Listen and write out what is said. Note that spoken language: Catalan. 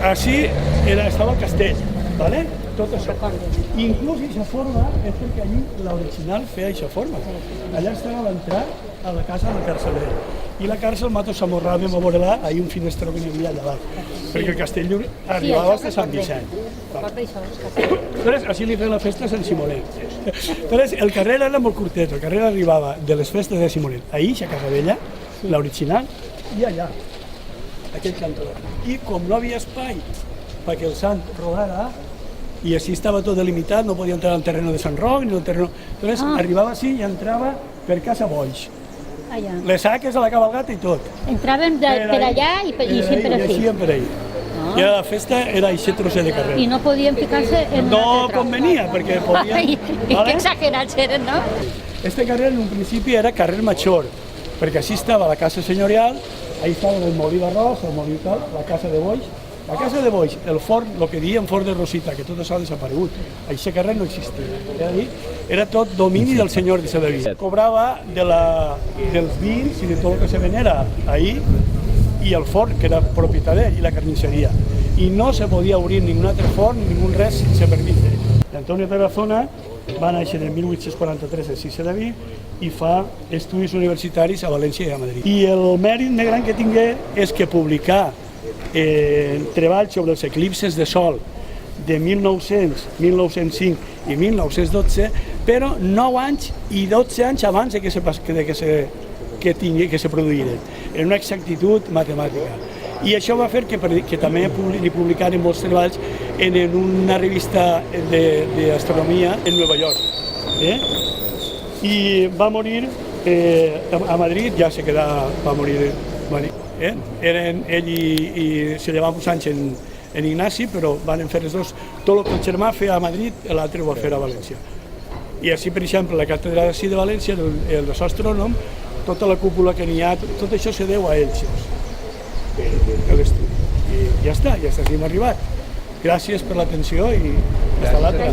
Així estava el castell, ¿vale? Tot això. Inclús aquesta forma és perquè allí l'original feia aquesta forma. Allà estava l'entrada a la casa del carceller. I la càrcel Mato Samorrada va veure là, ahir un finestró que n'hi havia allà dalt, perquè el castell arribava fins a Sant Vicent. Entonces, així li feia la festa a Sant Simonet. Entonces, el carrer era molt curtet, el carrer arribava de les festes de Simonet. Ahir, a Casa Vella, l'original, i allà, aquell cantó. I com no havia espai perquè el sant rodara, i així estava tot delimitat, no podia entrar al terreno de Sant Roc, ni al terreno... Entonces, arribava així i entrava per Casa Boix. Les saques a la cabalgata i tot. Entraven per allà i sempre així. I així per ahí. I la festa era aquest trosset de carrer. I no podien ficar-se en una altra No convenia, perquè podien... I que exagerats eren, no? Este carrer en un principi era carrer Major, perquè així estava la casa senyorial, ahí estava el molí d'arròs, el molí tal, la casa de Boix. La casa de Boix, el forn, el que diem forn de Rosita, que tot això ha desaparegut. Aquest carrer no existia. Era tot domini del senyor de Sedaví. Cobrava dels vins i de tot el que se venera ahí, i el forn, que era propietat d'ell, i la carnisseria. I no se podia obrir ningun altre forn, ningun res sense permís d'ell. Antonio Tarazona va néixer en 1843 a Sedaví i fa estudis universitaris a València i a Madrid. I el mèrit més gran que tingué és que publicar treballs sobre els eclipses de sol de 1900, 1905 i 1912, però 9 anys i 12 anys abans de que se produïren, en una exactitud matemàtica. I això va fer que també li publicaren molts treballs en una revista d'astronomia en Nova York. I va morir a Madrid, ja va morir. Eren ell i se llevaven uns anys en Ignasi, però van fer els dos. Tot el que el germà feia a Madrid, l'altre ho va fer a València. I així, per exemple, la catedral de València, el astrònom, tota la cúpula que n'hi ha, tot això se deu a ells, l'estudi. I ja està, així hem arribat. Gràcies per l'atenció i fins l'altre.